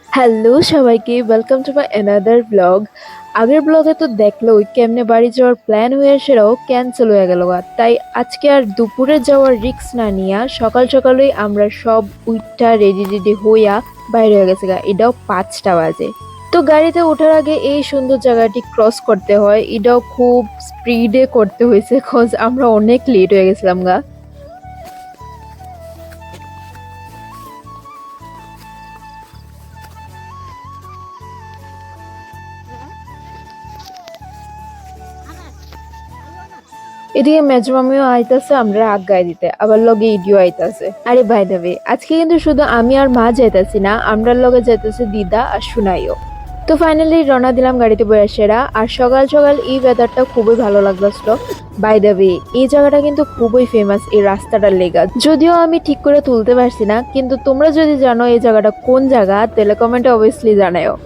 Hello সবাইকে, welcome to my another blog. আগের ব্লগে তো দেখলোই কেমনে বাড়ি যাওয়ার প্ল্যান হয়ে সেটাও ক্যান্সেল হয়ে গেল। তাই আজকে আর দুপুরে যাওয়ার রিস্ক না নিয়া সকাল সকালেই আমরা সব উইঠা রেডি রেডি হইয়া বাইরে হয়ে গেছে। এটাও 5টা বাজে। তো গাড়িতে ওঠার আগে এই সুন্দর জায়গাটি ক্রস করতে হয়, এটাও খুব স্পিডে করতে হয়েছে কজ আমরা অনেক লেট হয়ে গেছিলাম গা। এদিকে মেজো মামিও আইতাছে আমরা আগায় দিতে, আবার লগে ইডিও আইতাছে। আরে ভাই দেবে, আজকে কিন্তু শুধু আমি আর মা যাইতাছি না, আমরা লগে যাইতেছে দিদা আর সুনাইও। তো ফাইনালি রওনা দিলাম গাড়িতে বসে সেরা। আর সকাল সকাল এই ওয়েদারটা খুবই ভালো লাগতেছিল। বাই দ্য ওয়ে, এই জায়গাটা কিন্তু খুবই ফেমাস এই রাস্তাটার লেগা। যদিও আমি ঠিক করে তুলতে পারছি না, কিন্তু তোমরা যদি জানো এই জায়গাটা কোন জায়গা তাহলে কমেন্টে অবভিয়াসলি জানাও।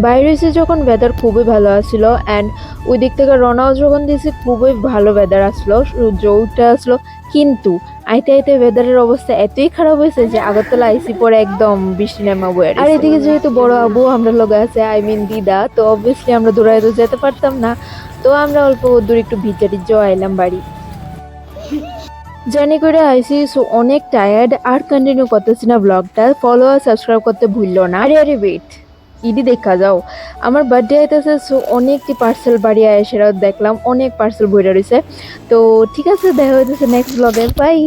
বাইরে এসে যখন ওয়েদার খুবই ভালো আসছিল অ্যান্ড ওই দিক থেকে রওনাও যখন দিয়েছি খুবই ভালো ওয়েদার আসলো, সূর্যটা আসলো। কিন্তু আইতে আইতে ওয়েদারের অবস্থা এতই খারাপ হয়েছে যে আগরতলা আইসি পরে একদম বৃষ্টি নামা বয়ে। আর এদিকে যেহেতু বড় আবু আমরা লগে আছে, আই মিন দিদা, তো অবভিয়াসলি আমরা দৌড়ায় তো যেতে পারতাম না। তো আমরা অল্প দূর একটু ভিজা টিজা আইলাম বাড়ি। জার্নি করে আইসি, সো অনেক টায়ার্ড আর কন্টিনিউ করতেছি না ব্লগটা। ফলো আর সাবস্ক্রাইব করতে ভুললো না। আরে আরে ওয়েট, ইডি দেখা যাও, আমার বার্থডে আইতেছে, সো অনেকটি পার্সেল বাড়ি আয় সেটাও দেখলাম, অনেক পার্সেল বইরা রয়েছে। তো ঠিক আছে, দেখা হইতেছে নেক্সট ব্লগে, বাই।